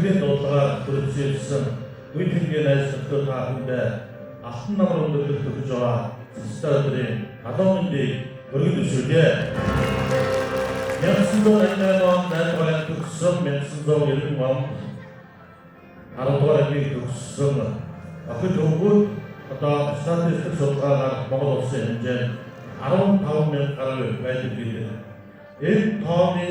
Сэтгэлийн дуудлагаар төрөлжүүлсэн үе тэмдгийн найз нөхдөд та бүхэндээ алтан намар өндөрлөлт өгж байгаа цэцтэй өдрийн халуун мэндийг өргөж өшөөлье. 1988 онд найдварыг төгссөн 1990 онд 10 дугаар ангиг төгссөн охид өвгүүд одоо статистик судалгаагаар Монгол улсын хэмжээнд 15,000 гаруй байдаг гэдэг. Энэ тооны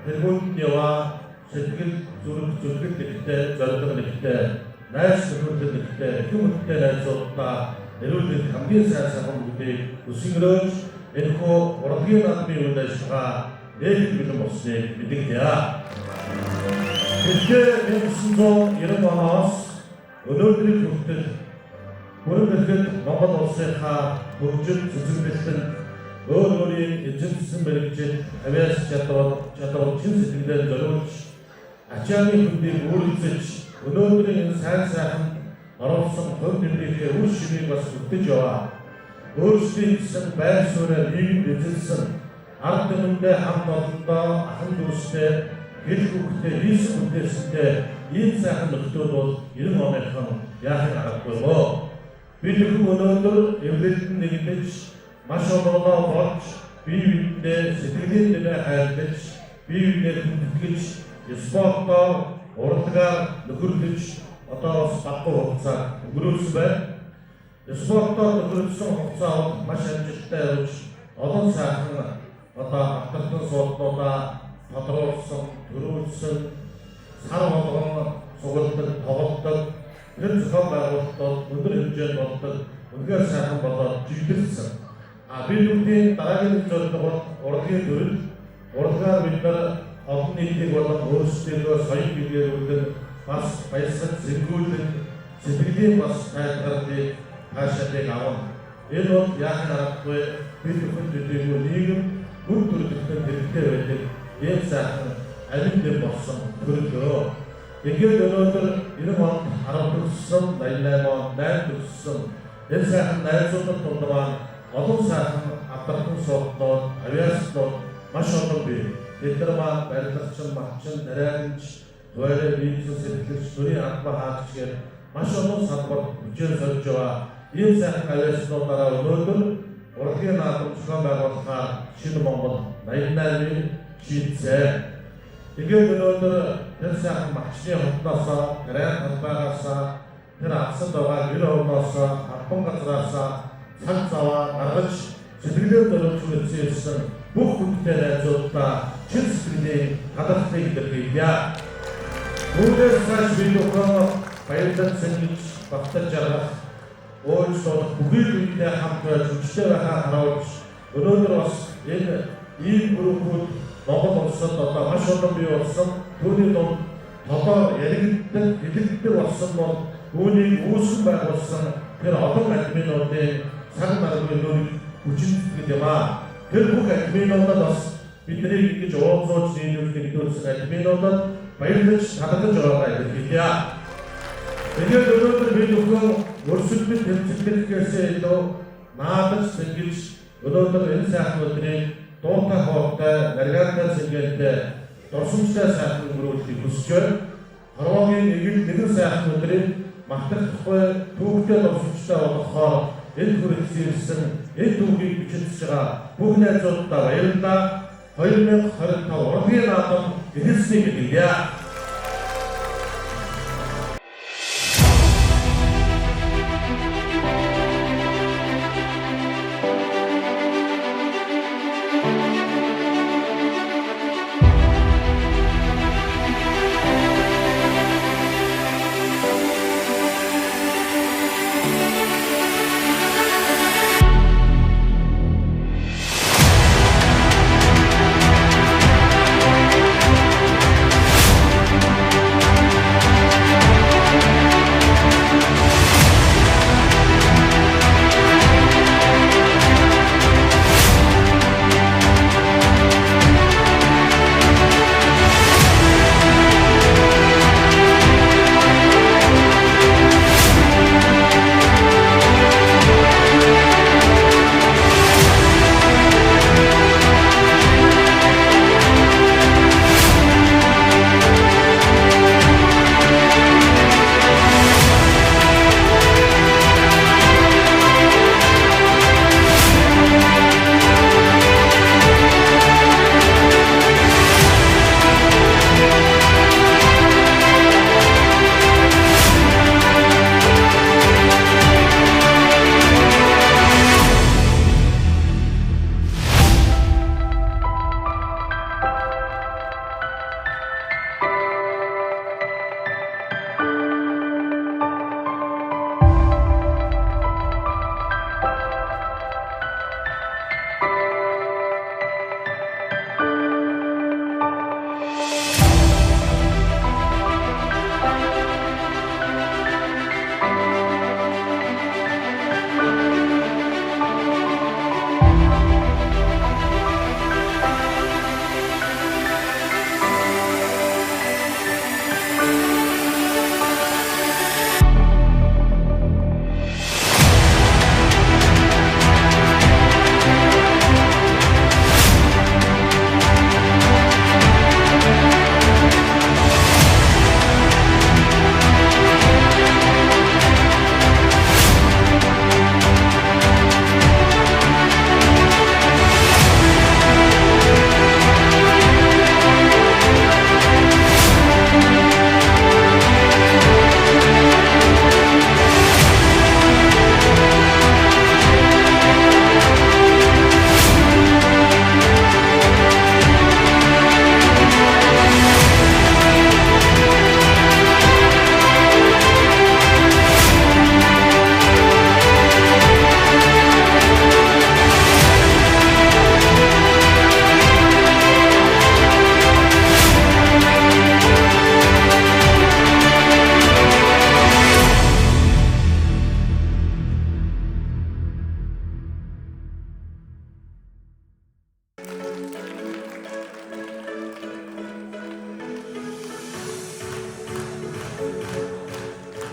тэргүүнд яваа сэтгэл зүрх нэгтэй, зорилго нэгтэй, найз нөхөд нэгтэй, хүмүүсттэй найзуудаа эрүүлэх хамгийн сайн сайхан бүтээг өсгөрөөж энэхүү урлагийн наадмын үйл ажиллагаа нээлт бэлэн болсныг мэдэгдэе. Тэгэхээр 1990 оноос өнөөдрийн хүртэл бүрэн дэлхийд Монгол улсынхаа хөгжил цэцэглэлтэн өөр өөрийн эзэмшсэн мэрэгжил авиас чадвар чин сэтгэлээр зориулж ачааны хөндийг үүргэж өнөөдрийн энэ сайн сайхан оруулсан хувь нэмрийнхээ үр шимийг бас бүтэж яваа. Өөрсдийн гэсэн байр сууриа нийгэм эзэлсэн ард түмэндээ хамт олондоо ахын дүүстэй гэр бүлтэй хийс бүтээсэнтэй ийм сайхан нөхдөд бол 90 оныхон яахын аргагүй мó. Бид өнөөдөр эвлэлтэн нэгдэж маш олоолаа болж бие биендээ сэтгэлийн дэмээ хайрлаж бие биендээ хүндэтгэж спортоор урлагаар нөхөрлөж одоо бас баггүй хугацаа өнгөрүүлсэн байна. Спортоор нөхөрлөсөн хугацаа маш амжилттай явж олон сайхан одоо автомобиль суудлуудаа тодруулсан, төрүүлсэн, сар болгон сугалдаг, тоглодог, тэр зохион байгуулалтууд өндөр хэмжээнд болдог, үнэхээр сайхан болоод жигдэрсэн. Бид бүгдийн дараагийн зорилго бол урлагийн төрөл. Урлагаар бид нар олон нийтийг болон өөрсдөө соёл биеэрүүлэн бас баясгал зэргүүлэн сэтгэлийн бас тайлбарлыг хаашаалыг авна. Энэ бол яахын аргагүй бид бүхэн төдийгүй нийгэм бүр төрөлхтөн хэрэгтэй байдаг ийм сайхан алимдэн болсон төрөлөө. Тэгээд өнөөдөр 90 онд 10 төгссөн, 88 онд 8 төгссөн энэ сайхан найзуудад дундаа олон сайхан авторын суудлууд, авиаслууд маш олон бий. Эдгээр маань барилгачин, махчин, дараагийн туйлын бизнес эрхлэгч, төрийн албан хаагч гээд маш олон салбар хүчээр сольж байгаа. Ийм сайхан авиаслуудаараа өнөөдөр урлагийн наадам зохион байгуулахаар шинэ Монгол 88-ыг шийдсэн. Тэгээд өнөөдөр тэр сайхан махчны хотноосоо, гэрэн талбайгаасаа, тэр авсанд байгаа гэр орноосоо, албан газраасаа цаг заваа гаргаж сэтгэлээр зориулж үлдсэн бүх хүнтэй найзуудаа чин сэтгэлийн хадгалалтыг илэрхийлье. Үүнээс цааш бид бүхэн баярлалт сэлгэж багтаж жаргах өөрсдөө бүхэл үедээ хамт байж хүчтэй байхаа харуулж өнөөдөр бас энэ ийм бүрхүүд Монгол улсад одоо маш олон бий болсон түүний дунд толгой яригддаг, хилэгддэг болсон бол үүнийг үүсгэн байгуулсан тэр олон админуудын цаг наргүй нөр хүчин гэдэг юм аа. Тэр бүх админуудад бас бидний ингэж уулзууч нийлүүлсэн админуудад баярлаж талархаж байгаагаа илэрхийлье. Тэгээд өнөөдөр бид бүхэн өрсөлдөж тэмцэлтэхээс илүү наадаж сэнгэж өнөөдөр энэ сайхан өдрийг дуутай хоолтой, наргаантай сэнгэлтэй дурсамжтай сайхан өнгөрүүлэхийг хүсэж байна. Хорвоогийн нэгэн сайхан өдрийг мартахгүй түүхтэй дурсамжтай болгохоор энэ хүрэлцсэн энэ түүхийг бичиж байгаа бүх найзуудаа баярлалаа. 2025 урлагийн наадам эхэлснийг хэлье.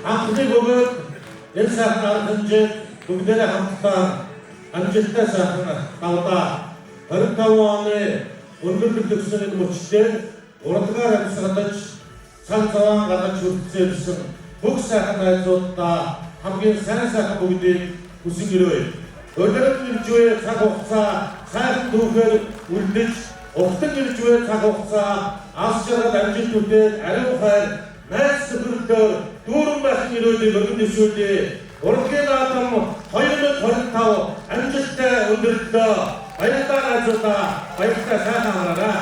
анхны бөгөөд энэ сайхан арга хэмжээ бүгдээрээ хамтдаа амжилттай сайхан давдаа 25 оны өндөрлөг төгсөний мөчтэй уралгаар амьсгалж цан цаваан гаргаж хүртсэн бүх сайхан найзуудаа хамгийн сайн сайхан бүгдийг хүсэн гэрөөе. Өнөөдөр иржвэ цаг хугацаа сайхан түүхээр үлдэж уртан иржвэ цаг хугацаа алс жаргал амжилт үлдээд ариун хайр найс зөвлөлөөр дүүрэн байхын ирээдүйг өргөн дэвшүүлээ. Урлагийн наадам 2025 амжилттай өндөрлөлөө баярлалаа найзуудаа баярлалаа сайхан амраарай.